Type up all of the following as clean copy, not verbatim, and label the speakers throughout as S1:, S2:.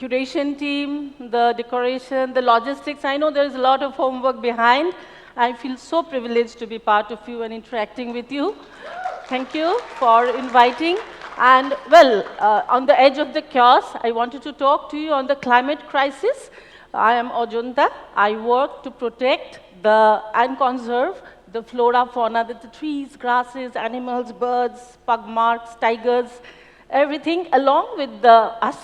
S1: curation team, the decoration, the logistics. I know there is a lot of homework behind. I feel so privileged to be part of you and interacting with you. Thank you for inviting. And well, on the edge of the chaos, I wanted to talk to you on the climate crisis. I am Ajanta. I work to protect and conserve the flora, fauna, the trees, grasses, animals, birds, pug marks, tigers, everything along with us,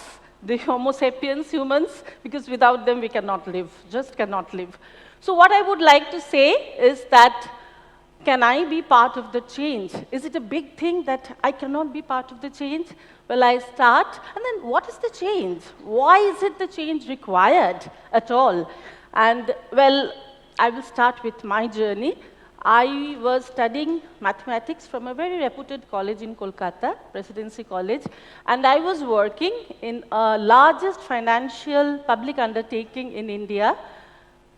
S1: the Homo sapiens, humans, because without them we cannot live, just cannot live. So what I would like to say is that, can I be part of the change? Is it a big thing that I cannot be part of the change? Well, I start, and then what is the change? Why is it the change required at all? And well, I will start with my journey. I was studying mathematics from a very reputed college in Kolkata, Presidency College, and I was working in a largest financial public undertaking in India.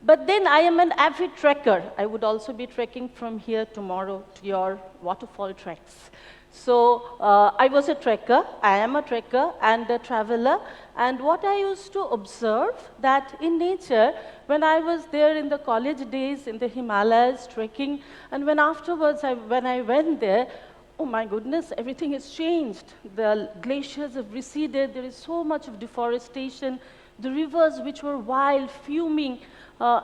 S1: But then I am an avid trekker. I would also be trekking from here tomorrow to your waterfall treks. So I was a trekker, I am a trekker and a traveler. And what I used to observe that in nature, when I was there in the college days in the Himalayas trekking, and when afterwards, when I went there, oh my goodness, everything has changed. The glaciers have receded, there is so much of deforestation. The rivers which were wild, fuming,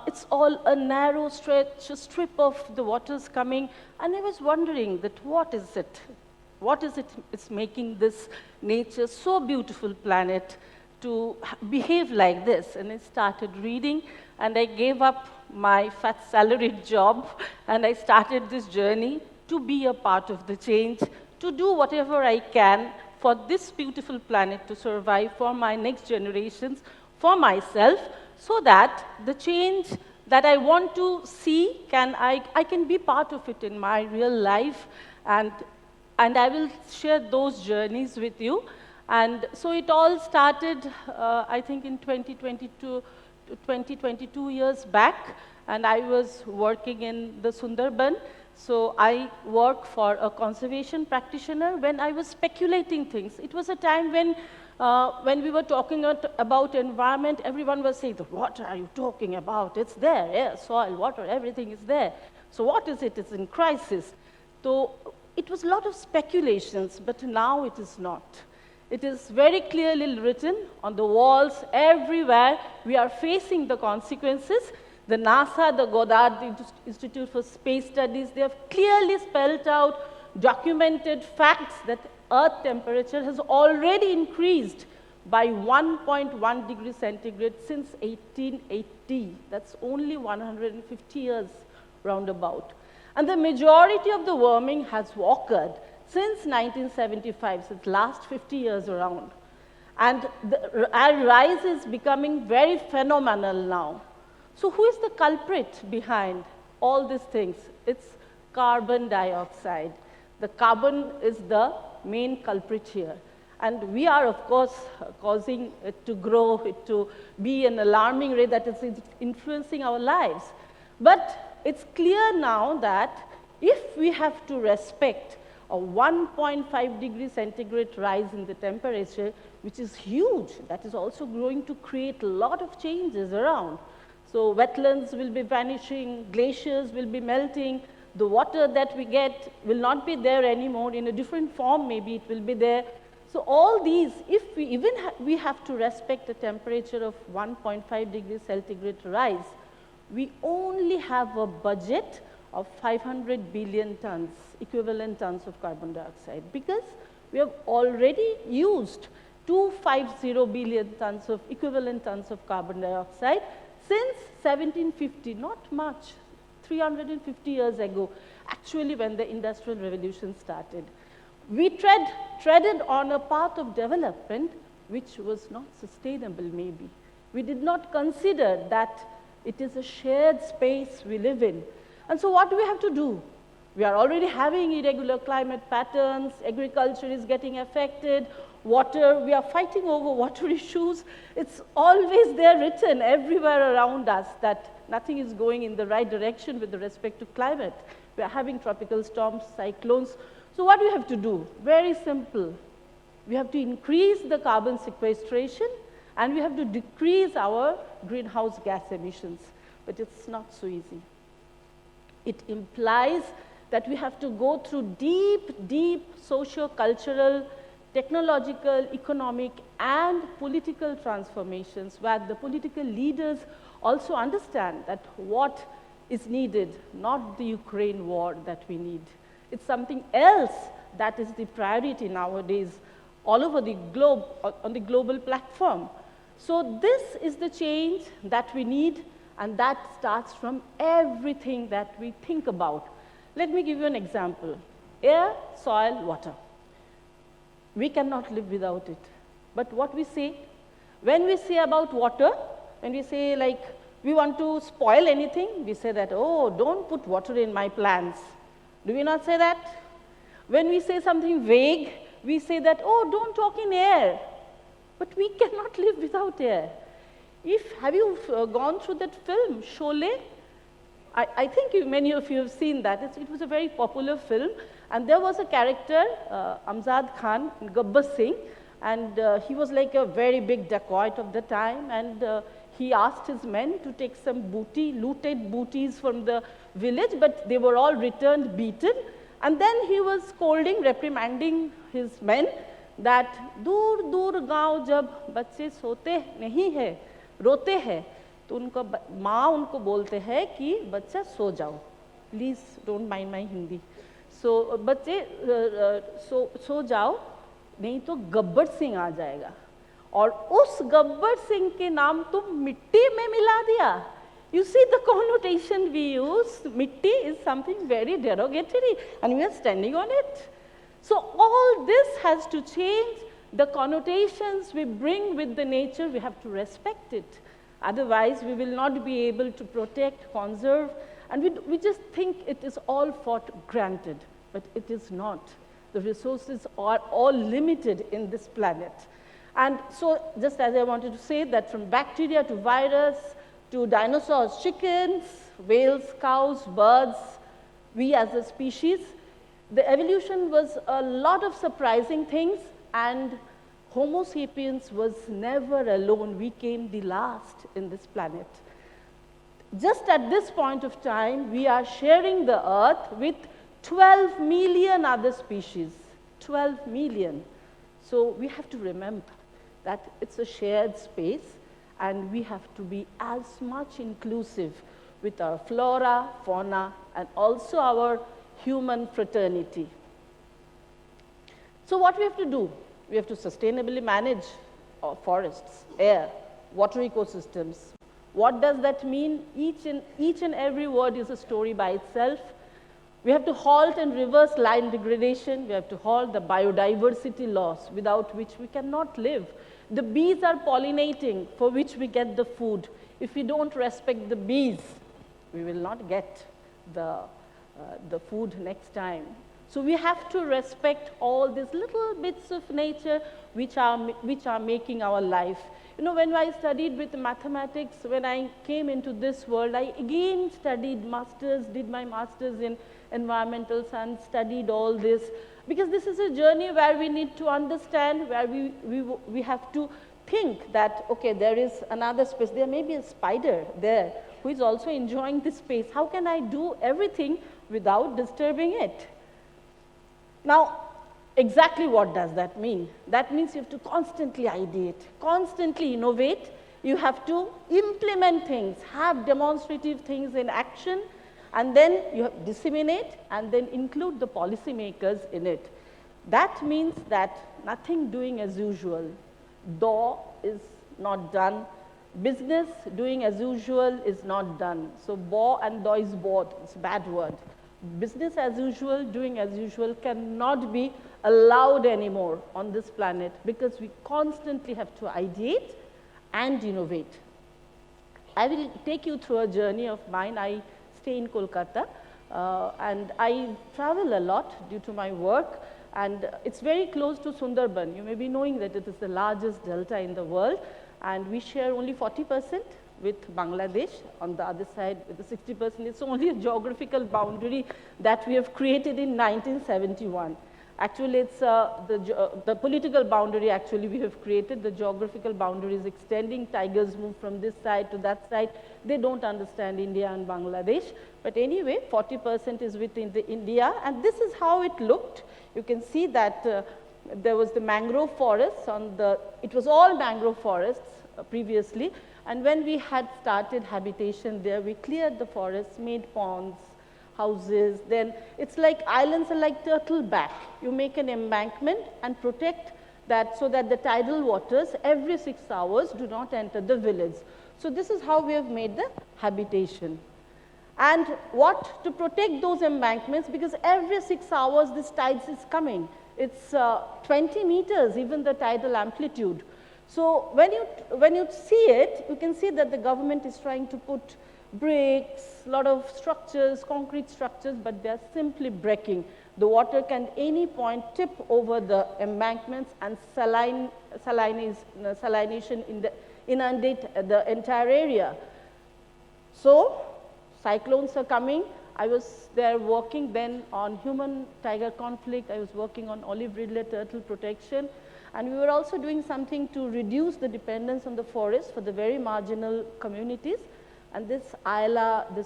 S1: it's all a narrow stretch, a strip of the waters coming. And I was wondering that what is it? What is it is making this nature so beautiful planet to behave like this? And I started reading, and I gave up my fat salaried job, and I started this journey to be a part of the change, to do whatever I can for this beautiful planet to survive, for my next generations, for myself, so that the change that I want to see, I can be part of it in my real life, and I will share those journeys with you. And so it all started, I think, in 22 years back, and I was working in the Sundarbans. So I work for a conservation practitioner when I was speculating things. It was a time when we were talking about environment, everyone was saying, what are you talking about? It's there, air, soil, water, everything is there. So what is it? It's in crisis. So it was a lot of speculations, but now it is not. It is very clearly written on the walls everywhere. We are facing the consequences. The NASA, the Goddard Institute for Space Studies, they have clearly spelled out, documented facts that Earth temperature has already increased by 1.1 degrees centigrade since 1880. That's only 150 years roundabout. And the majority of the warming has occurred since 1975, since last 50 years around. And our rise is becoming very phenomenal now. So who is the culprit behind all these things? It's carbon dioxide. The carbon is the main culprit here. And we are, of course, causing it to grow, it to be an alarming rate that is influencing our lives. But it's clear now that if we have to respect a 1.5 degree centigrade rise in the temperature, which is huge, that is also going to create a lot of changes around. So wetlands will be vanishing, glaciers will be melting, the water that we get will not be there anymore, in a different form maybe it will be there. So all these, if we have to respect a temperature of 1.5 degrees centigrade rise, we only have a budget of 500 billion tons, equivalent tons of carbon dioxide, because we have already used 250 billion tons of equivalent tons of carbon dioxide since 1750, not much, 350 years ago, actually when the Industrial Revolution started. We treaded on a path of development which was not sustainable maybe. We did not consider that it is a shared space we live in. And so what do we have to do? We are already having irregular climate patterns, agriculture is getting affected, water, we are fighting over water issues. It's always there written everywhere around us that nothing is going in the right direction with respect to climate. We are having tropical storms, cyclones. So what do we have to do? Very simple. We have to increase the carbon sequestration And we have to decrease our greenhouse gas emissions. But it's not so easy. It implies that we have to go through deep, deep socio-cultural, technological, economic, and political transformations where the political leaders also understand that what is needed, not the Ukraine war that we need. It's something else that is the priority nowadays all over the globe, on the global platform. So this is the change that we need, and that starts from everything that we think about. Let me give you an example. Air, soil, water. We cannot live without it. But what we say, when we say about water, when we say like, we want to spoil anything, we say that, oh, don't put water in my plants. Do we not say that? When we say something vague, we say that, oh, don't talk in air. But we cannot live without air. Have you gone through that film, Sholay? I think many of you have seen that. It was a very popular film. And there was a character, Amjad Khan, Gabbar Singh, and he was like a very big dacoit of the time. And he asked his men to take some booty, looted booties from the village, but they were all returned beaten. And then he was scolding, reprimanding his men that दूर दूर गांव जब बच्चे सोते नहीं है, रोते हैं, तो उनको माँ उनको बोलते हैं कि बच्चा सो जाओ. Please don't mind my Hindi. So बच्चे सो जाओ, नहीं तो गब्बर सिंह आ जाएगा. और उस गब्बर सिंह के नाम तुम मिट्टी में मिला दिया. You see the connotation we use, mitti is something very derogatory, and we are standing on it. So all this has to change. The connotations we bring with the nature, we have to respect it. Otherwise, we will not be able to protect, conserve, and we just think it is all for granted, but it is not. The resources are all limited in this planet. And so, just as I wanted to say that from bacteria to virus, to dinosaurs, chickens, whales, cows, birds, we as a species, the evolution was a lot of surprising things, and Homo sapiens was never alone. We came the last in this planet. Just at this point of time, we are sharing the earth with 12 million other species. 12 million. So we have to remember that it's a shared space, and we have to be as much inclusive with our flora, fauna, and also our human fraternity. So what we have to do? We have to sustainably manage our forests, air, water ecosystems. What does that mean? Each and every word is a story by itself. We have to halt and reverse land degradation. We have to halt the biodiversity loss, without which we cannot live. The bees are pollinating, for which we get the food. If we don't respect the bees, we will not get the food next time. So we have to respect all these little bits of nature which are making our life. You know, when I studied with mathematics, when I came into this world, I again studied did my masters in environmental science, studied all this, because this is a journey where we need to understand, where we have to think that, okay, there is another space, there may be a spider there who is also enjoying this space. How can I do everything without disturbing it? Now, exactly what does that mean? That means you have to constantly ideate, constantly innovate. You have to implement things, have demonstrative things in action, and then you disseminate and then include the policymakers in it. That means that nothing doing as usual. Do is not done. Business doing as usual is not done. So bo and do is both. It's a bad word. Business as usual, doing as usual cannot be allowed anymore on this planet, because we constantly have to ideate and innovate. I will take you through a journey of mine. I stay in Kolkata and I travel a lot due to my work, and it's very close to Sundarbans. You may be knowing that it is the largest delta in the world, and we share only 40% with Bangladesh. On the other side, with the 60%, it's only a geographical boundary that we have created in 1971. Actually, it's the political boundary actually we have created. The geographical boundary is extending. Tigers move from this side to that side. They don't understand India and Bangladesh. But anyway, 40% is within the India. And this is how it looked. You can see that there was the mangrove forests on the, it was all mangrove forests previously. And when we had started habitation there, we cleared the forests, made ponds, houses, then it's like islands are like turtle back. You make an embankment and protect that so that the tidal waters every 6 hours do not enter the village. So this is how we have made the habitation. And what to protect those embankments, because every 6 hours this tides is coming. It's 20 meters, even the tidal amplitude. So when you see it, you can see that the government is trying to put bricks, a lot of structures, concrete structures, but they're simply breaking. The water can at any point tip over the embankments and salination inundate the entire area. So cyclones are coming. I was there working then on human-tiger conflict. I was working on olive ridley turtle protection. And we were also doing something to reduce the dependence on the forest for the very marginal communities. And this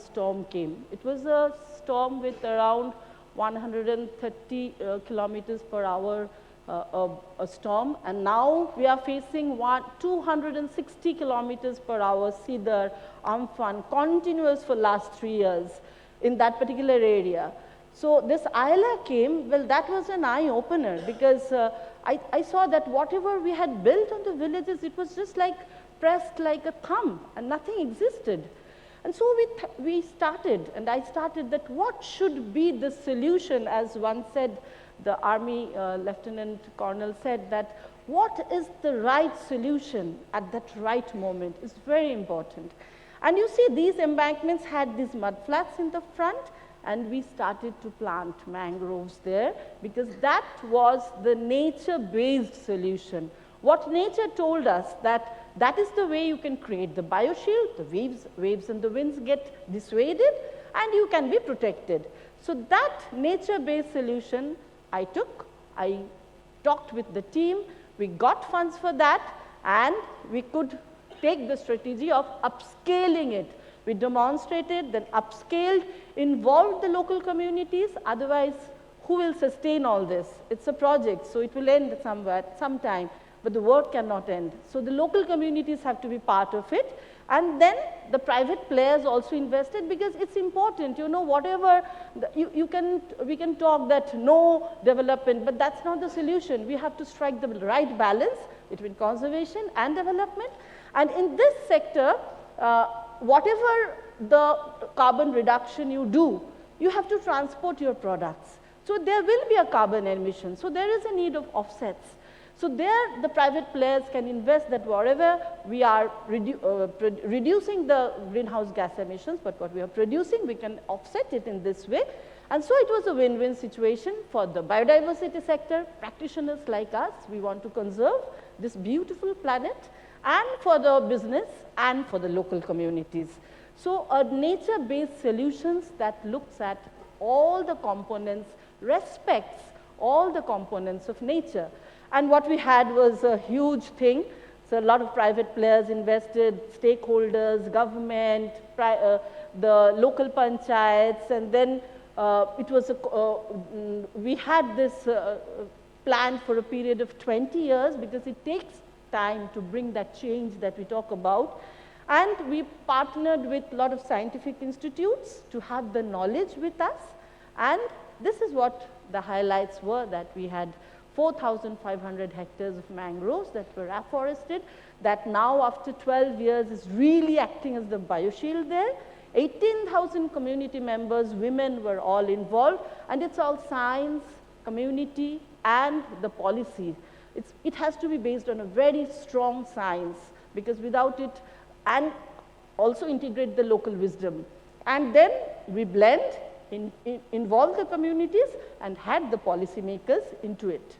S1: storm came. It was a storm with around 130 kilometers per hour a storm. And now we are facing 260 kilometers per hour Cedar, Amphan, continuous for last 3 years in that particular area. So this Isla came, well, that was an eye-opener because I saw that whatever we had built on the villages, it was just like pressed like a thumb and nothing existed. And so we started, and I started that what should be the solution, as one said, the Army Lieutenant Colonel said that what is the right solution at that right moment is very important. And you see these embankments had these mud flats in the front, and we started to plant mangroves there because that was the nature-based solution. What nature told us that is the way you can create the bioshield, the waves and the winds get dissuaded and you can be protected. So that nature-based solution I took, I talked with the team, we got funds for that and we could take the strategy of upscaling it. We demonstrated, then upscaled, involved the local communities, otherwise who will sustain all this? It's a project, so it will end somewhere, sometime, but the work cannot end. So the local communities have to be part of it, and then the private players also invested because it's important, you know, whatever, we can talk that no development, but that's not the solution. We have to strike the right balance between conservation and development, and in this sector, whatever the carbon reduction you do, you have to transport your products. So there will be a carbon emission. So there is a need of offsets. So there the private players can invest that wherever we are reducing the greenhouse gas emissions, but what we are producing, we can offset it in this way. And so it was a win-win situation for the biodiversity sector, practitioners like us, we want to conserve this beautiful planet, and for the business and for the local communities. So a nature-based solutions that looks at all the components, respects all the components of nature. And what we had was a huge thing. So a lot of private players invested, stakeholders, government, the local panchayats, and then it was we had this plan for a period of 20 years because it takes time to bring that change that we talk about. And we partnered with a lot of scientific institutes to have the knowledge with us. And this is what the highlights were, that we had 4,500 hectares of mangroves that were afforested, that now after 12 years is really acting as the bioshield there. 18,000 community members, women were all involved, and it's all science, community, and the policy. It has to be based on a very strong science, because without it, and also integrate the local wisdom. And then we blend, involve the communities, and had the policymakers into it.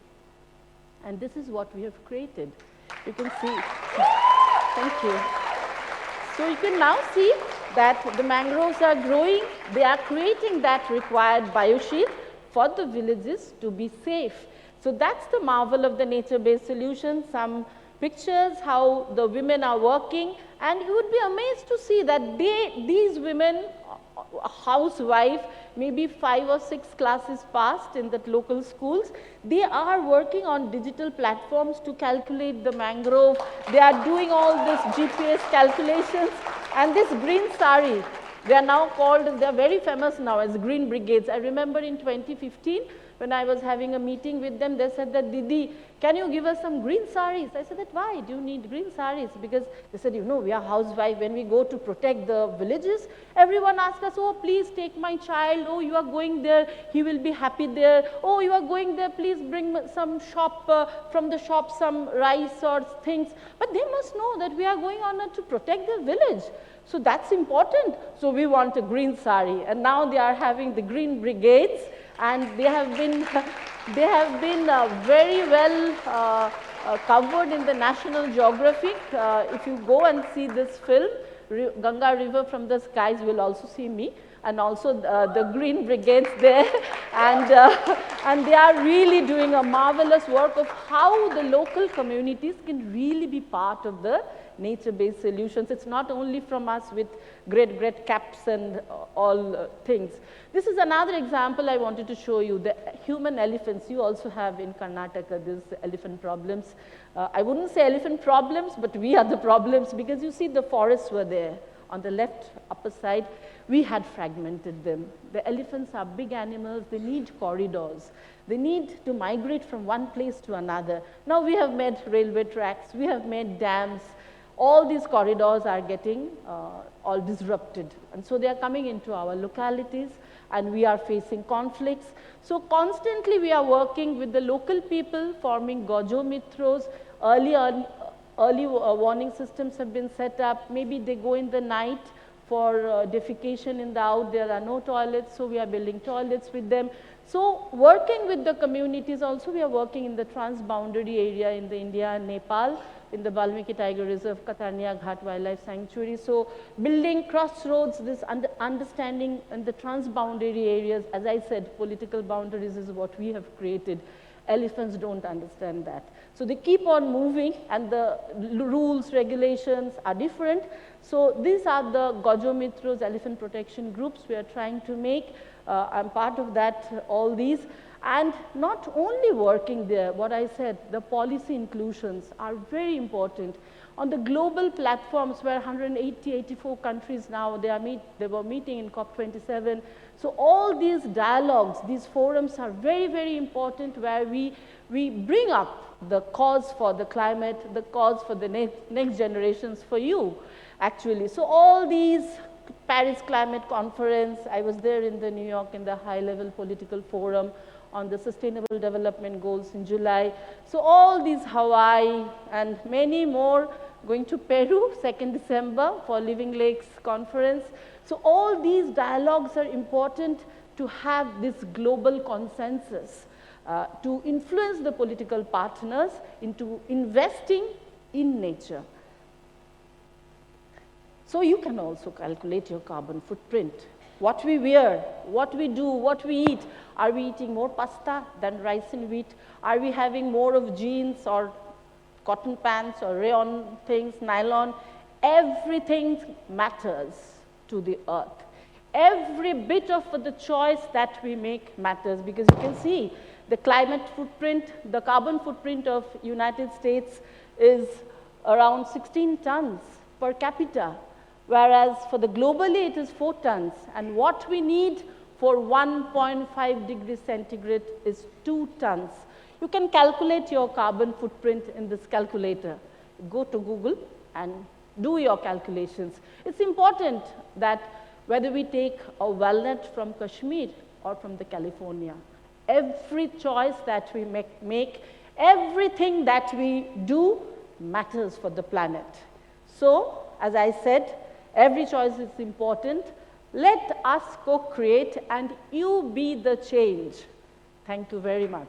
S1: And this is what we have created. You can see. Thank you. So you can now see that the mangroves are growing. They are creating that required bioshield for the villages to be safe. So that's the marvel of the nature-based solution. Some pictures how the women are working, and you would be amazed to see that these women, a housewife, maybe 5 or 6 classes passed in the local schools, they are working on digital platforms to calculate the mangrove. They are doing all this GPS calculations, and this green sari, they are now called, they are very famous now as green brigades. I remember in 2015, when I was having a meeting with them, they said that, Didi, can you give us some green saris? I said that, why do you need green saris? Because they said, you know, we are housewives. When we go to protect the villages, everyone asks us, oh, please take my child. Oh, you are going there. He will be happy there. Oh, you are going there. Please bring some from the shop, some rice or things. But they must know that we are going on to protect the village. So that's important. So we want a green sari. And now they are having the green brigades. And they have been very well covered in the National Geographic. If you go and see this film, Ganga River from the Skies, you will also see me, and also the Green Brigades there. And they are really doing a marvelous work of how the local communities can really be part of the nature-based solutions. It's not only from us with great caps and all things. This is another example I wanted to show you, the human elephants. You also have in Karnataka these elephant problems. I wouldn't say elephant problems, but we are the problems, because you see the forests were there. On the left upper side, we had fragmented them. The elephants are big animals, they need corridors. They need to migrate from one place to another. Now we have made railway tracks, we have made dams. All these corridors are getting all disrupted. And so they are coming into our localities, and we are facing conflicts. So constantly we are working with the local people, forming Gojo Mitros. Early warning systems have been set up. Maybe they go in the night for defecation in the out. There are no toilets, so we are building toilets with them. So working with the communities also, we are working in the transboundary area in the India and Nepal, in the Valmiki Tiger Reserve, Katarnia Ghat Wildlife Sanctuary. So building crossroads, this understanding in the transboundary areas. As I said, political boundaries is what we have created. Elephants don't understand that. So they keep on moving, and the rules, regulations are different. So these are the Gojo Mitros, elephant protection groups we are trying to make. I'm part of that, all these. And not only working there, what I said, the policy inclusions are very important. On the global platforms where 84 countries now, they were meeting in COP27. So all these dialogues, these forums are very important, where we bring up the cause for the climate, the cause for the next generations, for you, actually. So all these Paris Climate Conference, I was there in the New York in the high-level political forum on the Sustainable Development Goals in July. So all these Hawaii and many more, going to Peru, 2nd December for Living Lakes Conference. So all these dialogues are important to have this global consensus, to influence the political partners into investing in nature. So you can also calculate your carbon footprint. What we wear, what we do, what we eat. Are we eating more pasta than rice and wheat? Are we having more of jeans or cotton pants or rayon things, nylon? Everything matters to the earth. Every bit of the choice that we make matters, because you can see the climate footprint, the carbon footprint of United States is around 16 tons per capita. Whereas for the globally, it is 4 tons. And what we need for 1.5 degrees centigrade is 2 tons. You can calculate your carbon footprint in this calculator. Go to Google and do your calculations. It's important that whether we take a walnut from Kashmir or from the California, every choice that we make, everything that we do matters for the planet. So, as I said, every choice is important. Let us co-create, and you be the change. Thank you very much.